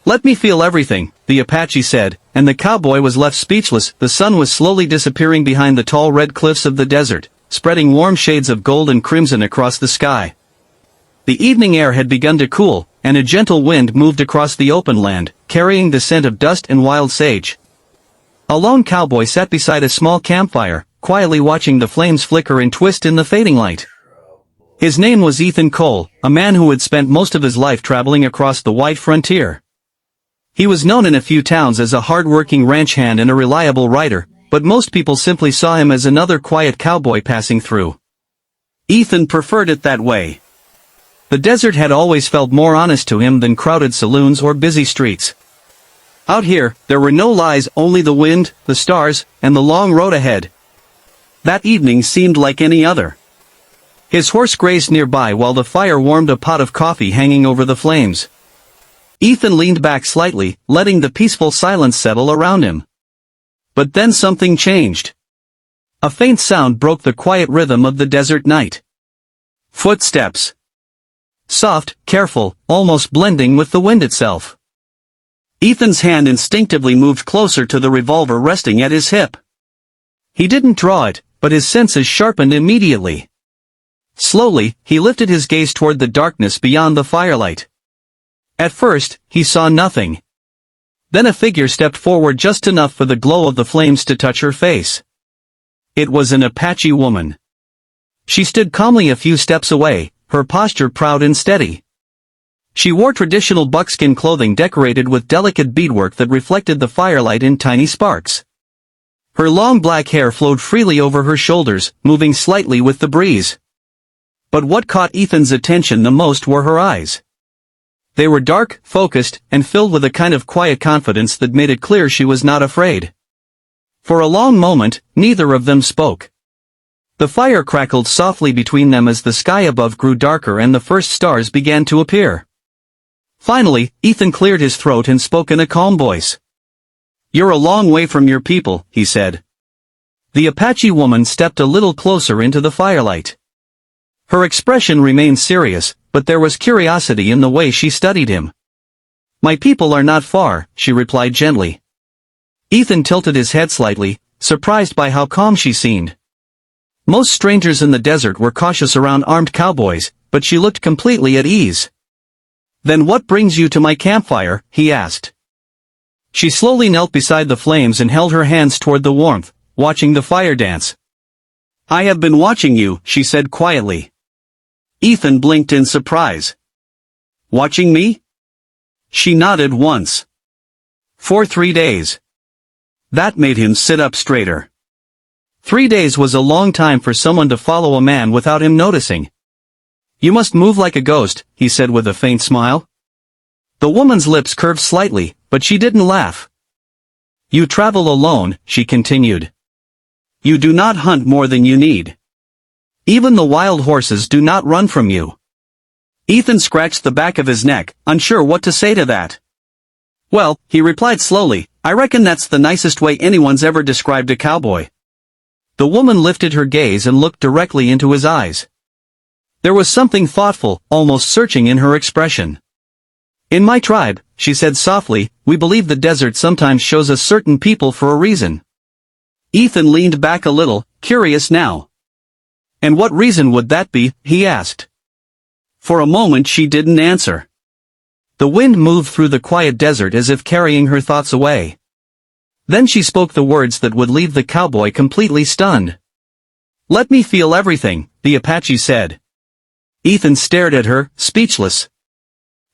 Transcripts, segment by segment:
"Let me feel everything," the Apache said, and the cowboy was left speechless. The sun was slowly disappearing behind the tall red cliffs of the desert, spreading warm shades of gold and crimson across the sky. The evening air had begun to cool, and a gentle wind moved across the open land, carrying the scent of dust and wild sage. A lone cowboy sat beside a small campfire, quietly watching the flames flicker and twist in the fading light. His name was Ethan Cole, a man who had spent most of his life traveling across the white frontier. He was known in a few towns as a hard-working ranch hand and a reliable rider, but most people simply saw him as another quiet cowboy passing through. Ethan preferred it that way. The desert had always felt more honest to him than crowded saloons or busy streets. Out here, there were no lies, only the wind, the stars, and the long road ahead. That evening seemed like any other. His horse grazed nearby while the fire warmed a pot of coffee hanging over the flames. Ethan leaned back slightly, letting the peaceful silence settle around him. But then something changed. A faint sound broke the quiet rhythm of the desert night. Footsteps. Soft, careful, almost blending with the wind itself. Ethan's hand instinctively moved closer to the revolver resting at his hip. He didn't draw it, but his senses sharpened immediately. Slowly, he lifted his gaze toward the darkness beyond the firelight. At first, he saw nothing. Then a figure stepped forward just enough for the glow of the flames to touch her face. It was an Apache woman. She stood calmly a few steps away, her posture proud and steady. She wore traditional buckskin clothing decorated with delicate beadwork that reflected the firelight in tiny sparks. Her long black hair flowed freely over her shoulders, moving slightly with the breeze. But what caught Ethan's attention the most were her eyes. They were dark, focused, and filled with a kind of quiet confidence that made it clear she was not afraid. For a long moment, neither of them spoke. The fire crackled softly between them as the sky above grew darker and the first stars began to appear. Finally, Ethan cleared his throat and spoke in a calm voice. "You're a long way from your people," he said. The Apache woman stepped a little closer into the firelight. Her expression remained serious, but there was curiosity in the way she studied him. "My people are not far," she replied gently. Ethan tilted his head slightly, surprised by how calm she seemed. Most strangers in the desert were cautious around armed cowboys, but she looked completely at ease. "Then what brings you to my campfire?" he asked. She slowly knelt beside the flames and held her hands toward the warmth, watching the fire dance. "I have been watching you," she said quietly. Ethan blinked in surprise. "Watching me?" She nodded once. "For 3 days." That made him sit up straighter. 3 days was a long time for someone to follow a man without him noticing. "You must move like a ghost," he said with a faint smile. The woman's lips curved slightly, but she didn't laugh. "You travel alone," she continued. "You do not hunt more than you need. Even the wild horses do not run from you." Ethan scratched the back of his neck, unsure what to say to that. "Well," he replied slowly, "I reckon that's the nicest way anyone's ever described a cowboy." The woman lifted her gaze and looked directly into his eyes. There was something thoughtful, almost searching in her expression. "In my tribe," she said softly, "we believe the desert sometimes shows us certain people for a reason." Ethan leaned back a little, curious now. "And what reason would that be?" he asked. For a moment she didn't answer. The wind moved through the quiet desert as if carrying her thoughts away. Then she spoke the words that would leave the cowboy completely stunned. "Let me feel everything," the Apache said. Ethan stared at her, speechless.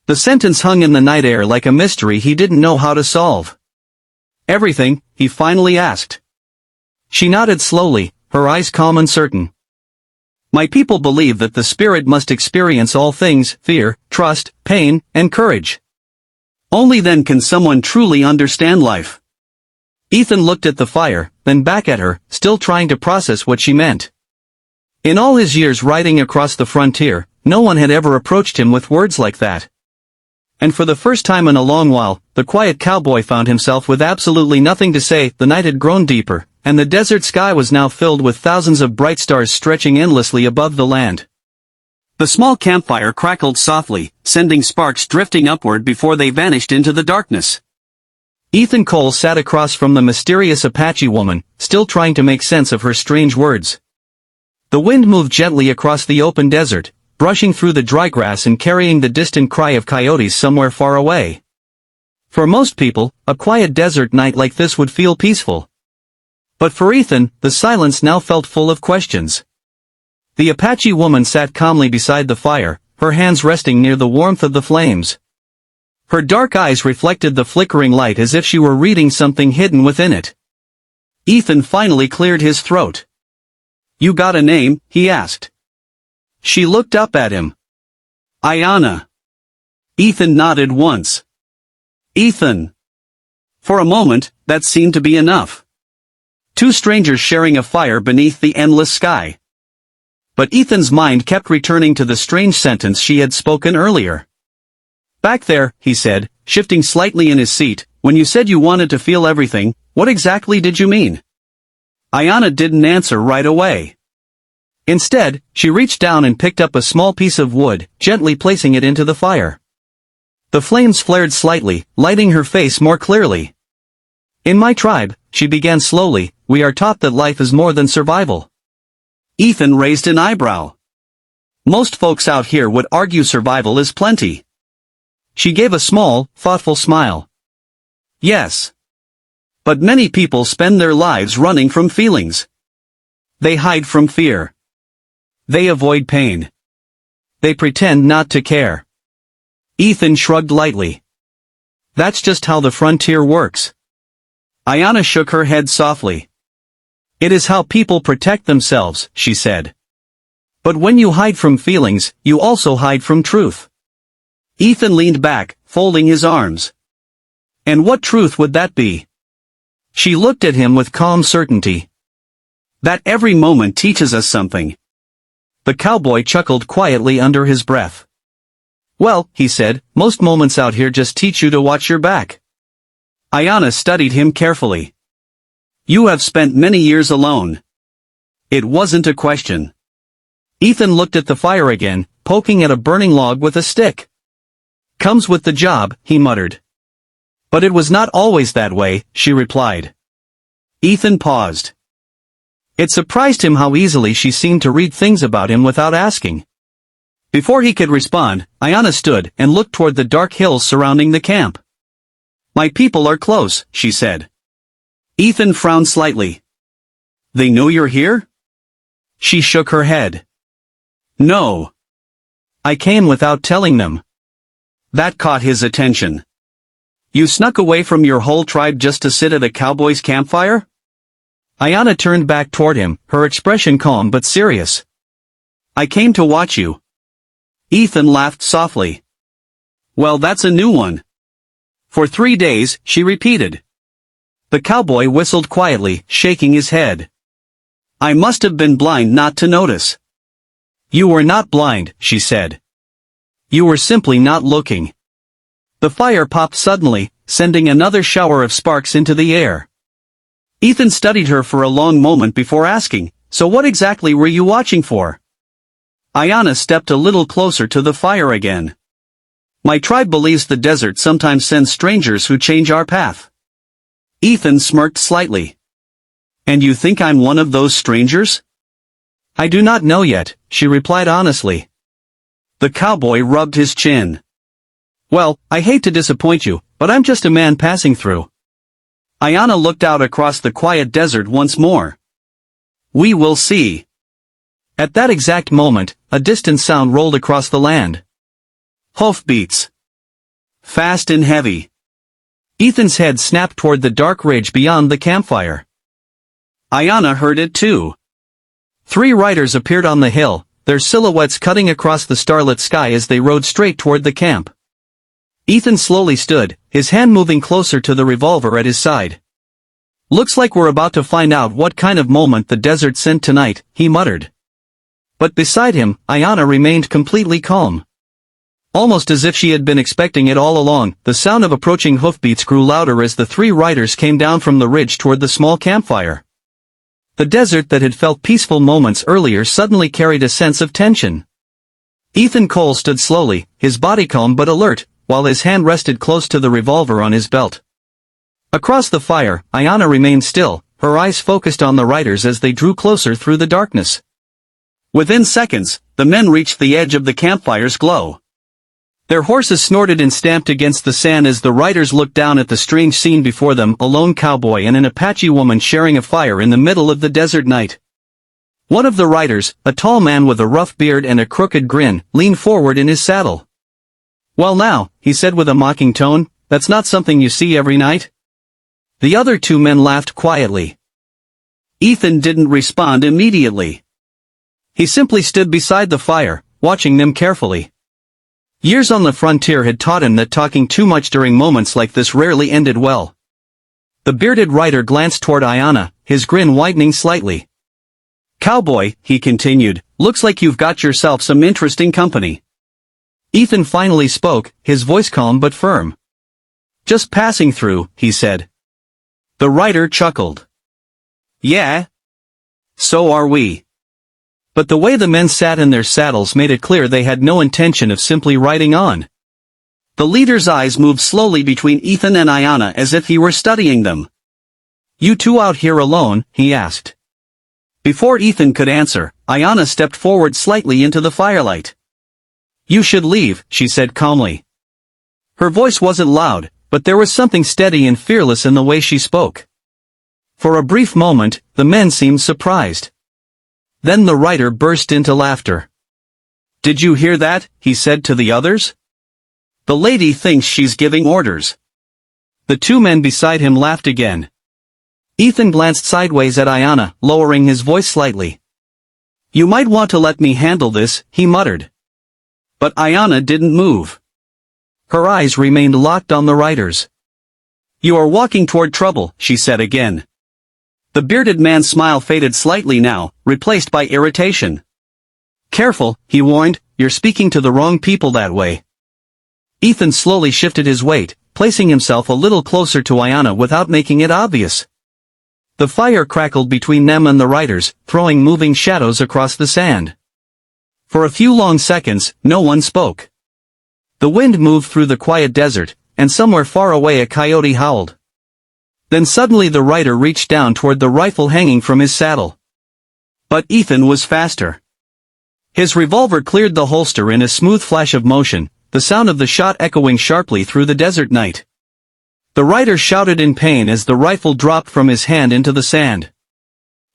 The sentence hung in the night air like a mystery he didn't know how to solve. "Everything?" he finally asked. She nodded slowly, her eyes calm and certain. "My people believe that the spirit must experience all things, fear, trust, pain, and courage. Only then can someone truly understand life." Ethan looked at the fire, then back at her, still trying to process what she meant. In all his years riding across the frontier, no one had ever approached him with words like that. And for the first time in a long while, the quiet cowboy found himself with absolutely nothing to say. The night had grown deeper, and the desert sky was now filled with thousands of bright stars stretching endlessly above the land. The small campfire crackled softly, sending sparks drifting upward before they vanished into the darkness. Ethan Cole sat across from the mysterious Apache woman, still trying to make sense of her strange words. The wind moved gently across the open desert, brushing through the dry grass and carrying the distant cry of coyotes somewhere far away. For most people, a quiet desert night like this would feel peaceful. But for Ethan, the silence now felt full of questions. The Apache woman sat calmly beside the fire, her hands resting near the warmth of the flames. Her dark eyes reflected the flickering light as if she were reading something hidden within it. Ethan finally cleared his throat. "You got a name?" he asked. She looked up at him. "Ayanna." Ethan nodded once. "Ethan." For a moment, that seemed to be enough. Two strangers sharing a fire beneath the endless sky. But Ethan's mind kept returning to the strange sentence she had spoken earlier. "Back there," he said, shifting slightly in his seat, "when you said you wanted to feel everything, what exactly did you mean?" Ayanna didn't answer right away. Instead, she reached down and picked up a small piece of wood, gently placing it into the fire. The flames flared slightly, lighting her face more clearly. "In my tribe," she began slowly, "we are taught that life is more than survival." Ethan raised an eyebrow. "Most folks out here would argue survival is plenty." She gave a small, thoughtful smile. "Yes. But many people spend their lives running from feelings. They hide from fear. They avoid pain. They pretend not to care." Ethan shrugged lightly. "That's just how the frontier works." Ayanna shook her head softly. "It is how people protect themselves," she said. "But when you hide from feelings, you also hide from truth." Ethan leaned back, folding his arms. "And what truth would that be?" She looked at him with calm certainty. "That every moment teaches us something." The cowboy chuckled quietly under his breath. "Well," he said, "most moments out here just teach you to watch your back." Ayanna studied him carefully. "You have spent many years alone." It wasn't a question. Ethan looked at the fire again, poking at a burning log with a stick. "Comes with the job," he muttered. "But it was not always that way," she replied. Ethan paused. It surprised him how easily she seemed to read things about him without asking. Before he could respond, Ayanna stood and looked toward the dark hills surrounding the camp. "My people are close," she said. Ethan frowned slightly. "They know you're here?" She shook her head. "No. I came without telling them." That caught his attention. "You snuck away from your whole tribe just to sit at a cowboy's campfire?" Ayanna turned back toward him, her expression calm but serious. "I came to watch you." Ethan laughed softly. "Well, that's a new one." "For 3 days," she repeated. The cowboy whistled quietly, shaking his head. "I must have been blind not to notice." "You were not blind," she said. "You were simply not looking." The fire popped suddenly, sending another shower of sparks into the air. Ethan studied her for a long moment before asking, "So what exactly were you watching for?" Ayanna stepped a little closer to the fire again. "My tribe believes the desert sometimes sends strangers who change our path." Ethan smirked slightly. "And you think I'm one of those strangers?" "I do not know yet," she replied honestly. The cowboy rubbed his chin. "Well, I hate to disappoint you, but I'm just a man passing through." Ayanna looked out across the quiet desert once more. "We will see." At that exact moment, a distant sound rolled across the land. Hoofbeats. Fast and heavy. Ethan's head snapped toward the dark ridge beyond the campfire. Ayanna heard it too. 3 riders appeared on the hill, their silhouettes cutting across the starlit sky as they rode straight toward the camp. Ethan slowly stood, his hand moving closer to the revolver at his side. "Looks like we're about to find out what kind of moment the desert sent tonight," he muttered. But beside him, Ayanna remained completely calm. Almost as if she had been expecting it all along, the sound of approaching hoofbeats grew louder as the 3 riders came down from the ridge toward the small campfire. The desert that had felt peaceful moments earlier suddenly carried a sense of tension. Ethan Cole stood slowly, his body calm but alert, while his hand rested close to the revolver on his belt. Across the fire, Ayanna remained still, her eyes focused on the riders as they drew closer through the darkness. Within seconds, the men reached the edge of the campfire's glow. Their horses snorted and stamped against the sand as the riders looked down at the strange scene before them, a lone cowboy and an Apache woman sharing a fire in the middle of the desert night. One of the riders, a tall man with a rough beard and a crooked grin, leaned forward in his saddle. "Well now," he said with a mocking tone, "that's not something you see every night?" The other two men laughed quietly. Ethan didn't respond immediately. He simply stood beside the fire, watching them carefully. Years on the frontier had taught him that talking too much during moments like this rarely ended well. The bearded rider glanced toward Ayanna, his grin widening slightly. "Cowboy," he continued, "looks like you've got yourself some interesting company." Ethan finally spoke, his voice calm but firm. "Just passing through," he said. The rider chuckled. "Yeah? So are we." But the way the men sat in their saddles made it clear they had no intention of simply riding on. The leader's eyes moved slowly between Ethan and Ayanna as if he were studying them. "You two out here alone?" he asked. Before Ethan could answer, Ayanna stepped forward slightly into the firelight. "You should leave," she said calmly. Her voice wasn't loud, but there was something steady and fearless in the way she spoke. For a brief moment, the men seemed surprised. Then the rider burst into laughter. "Did you hear that?" he said to the others. "The lady thinks she's giving orders." The two men beside him laughed again. Ethan glanced sideways at Ayanna, lowering his voice slightly. "You might want to let me handle this," he muttered. But Ayanna didn't move. Her eyes remained locked on the riders. "You are walking toward trouble," she said again. The bearded man's smile faded slightly now, replaced by irritation. "Careful," he warned, "you're speaking to the wrong people that way." Ethan slowly shifted his weight, placing himself a little closer to Ayanna without making it obvious. The fire crackled between them and the riders, throwing moving shadows across the sand. For a few long seconds, no one spoke. The wind moved through the quiet desert, and somewhere far away a coyote howled. Then suddenly the rider reached down toward the rifle hanging from his saddle. But Ethan was faster. His revolver cleared the holster in a smooth flash of motion, the sound of the shot echoing sharply through the desert night. The rider shouted in pain as the rifle dropped from his hand into the sand.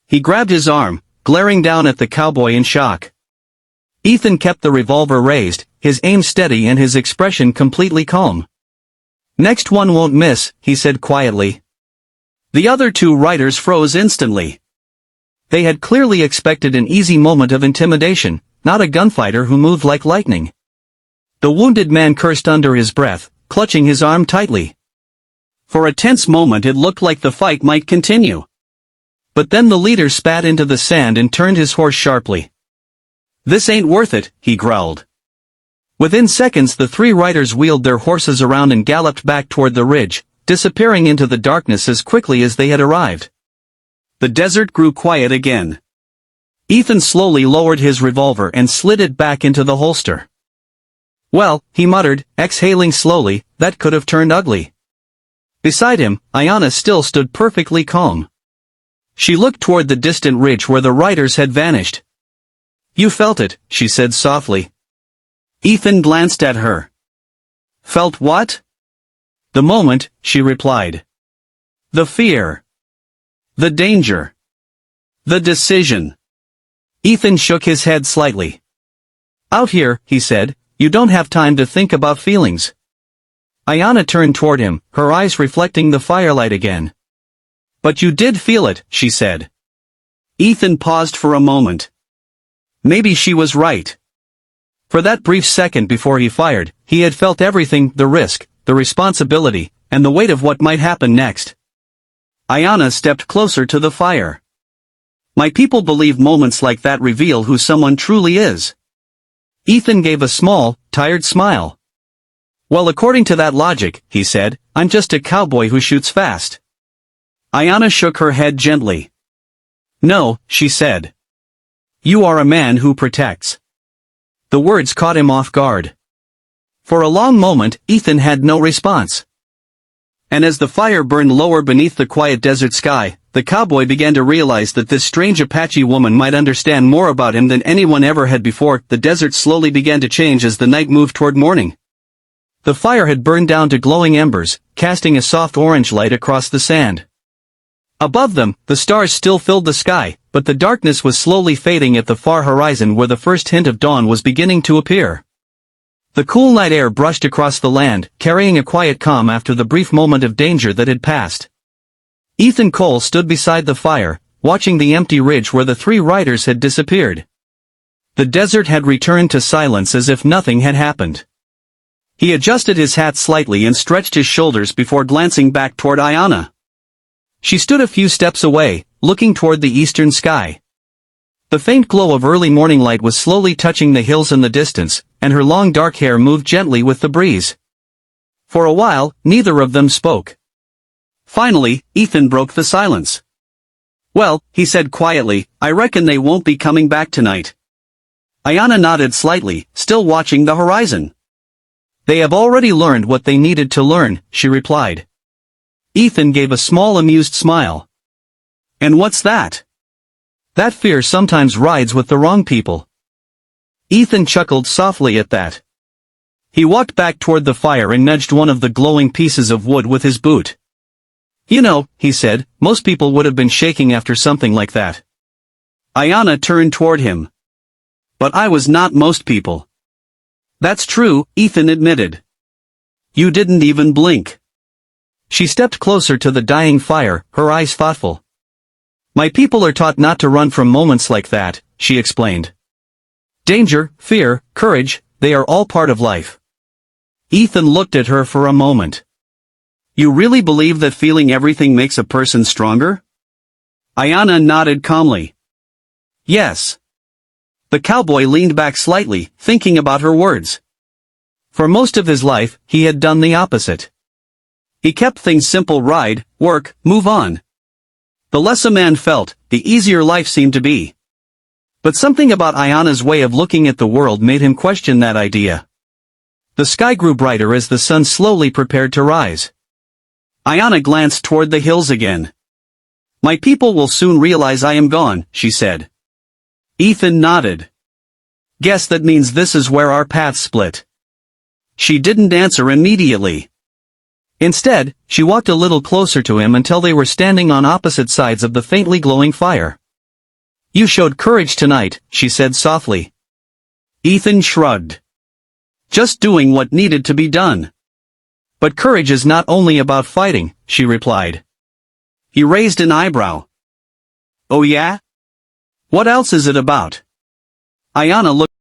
He grabbed his arm, glaring down at the cowboy in shock. Ethan kept the revolver raised, his aim steady and his expression completely calm. "Next one won't miss," he said quietly. The other two riders froze instantly. They had clearly expected an easy moment of intimidation, not a gunfighter who moved like lightning. The wounded man cursed under his breath, clutching his arm tightly. For a tense moment it looked like the fight might continue. But then the leader spat into the sand and turned his horse sharply. "This ain't worth it," he growled. Within seconds the three riders wheeled their horses around and galloped back toward the ridge, disappearing into the darkness as quickly as they had arrived. The desert grew quiet again. Ethan slowly lowered his revolver and slid it back into the holster. "Well," he muttered, exhaling slowly, "that could have turned ugly." Beside him, Ayanna still stood perfectly calm. She looked toward the distant ridge where the riders had vanished. "You felt it," she said softly. Ethan glanced at her. "Felt what?" "The moment," she replied. "The fear. The danger. The decision." Ethan shook his head slightly. "Out here," he said, "you don't have time to think about feelings." Ayanna turned toward him, her eyes reflecting the firelight again. "But you did feel it," she said. Ethan paused for a moment. Maybe she was right. For that brief second before he fired, he had felt everything, the risk, the responsibility, and the weight of what might happen next. Ayanna stepped closer to the fire. "My people believe moments like that reveal who someone truly is." Ethan gave a small, tired smile. "Well, according to that logic," he said, "I'm just a cowboy who shoots fast." Ayanna shook her head gently. "No," she said. "You are a man who protects." The words caught him off guard. For a long moment, Ethan had no response. And as the fire burned lower beneath the quiet desert sky, the cowboy began to realize that this strange Apache woman might understand more about him than anyone ever had before. The desert slowly began to change as the night moved toward morning. The fire had burned down to glowing embers, casting a soft orange light across the sand. Above them, the stars still filled the sky, but the darkness was slowly fading at the far horizon where the first hint of dawn was beginning to appear. The cool night air brushed across the land, carrying a quiet calm after the brief moment of danger that had passed. Ethan Cole stood beside the fire, watching the empty ridge where the three riders had disappeared. The desert had returned to silence as if nothing had happened. He adjusted his hat slightly and stretched his shoulders before glancing back toward Ayanna. She stood a few steps away, looking toward the eastern sky. The faint glow of early morning light was slowly touching the hills in the distance, and her long dark hair moved gently with the breeze. For a while, neither of them spoke. Finally, Ethan broke the silence. "Well," he said quietly, "I reckon they won't be coming back tonight." Ayanna nodded slightly, still watching the horizon. "They have already learned what they needed to learn," she replied. Ethan gave a small amused smile. "And what's that?" "That fear sometimes rides with the wrong people." Ethan chuckled softly at that. He walked back toward the fire and nudged one of the glowing pieces of wood with his boot. "You know," he said, "most people would have been shaking after something like that." Ayanna turned toward him. "But I was not most people." "That's true," Ethan admitted. "You didn't even blink." She stepped closer to the dying fire, her eyes thoughtful. "My people are taught not to run from moments like that," she explained. "Danger, fear, courage, they are all part of life." Ethan looked at her for a moment. "You really believe that feeling everything makes a person stronger?" Ayanna nodded calmly. "Yes." The cowboy leaned back slightly, thinking about her words. For most of his life, he had done the opposite. He kept things simple: ride, work, move on. The less a man felt, the easier life seemed to be. But something about Ayanna's way of looking at the world made him question that idea. The sky grew brighter as the sun slowly prepared to rise. Ayanna glanced toward the hills again. "My people will soon realize I am gone," she said. Ethan nodded. "Guess that means this is where our paths split." She didn't answer immediately. Instead, she walked a little closer to him until they were standing on opposite sides of the faintly glowing fire. "You showed courage tonight," she said softly. Ethan shrugged. "Just doing what needed to be done." "But courage is not only about fighting," she replied. He raised an eyebrow. "Oh yeah? What else is it about?" Ayanna looked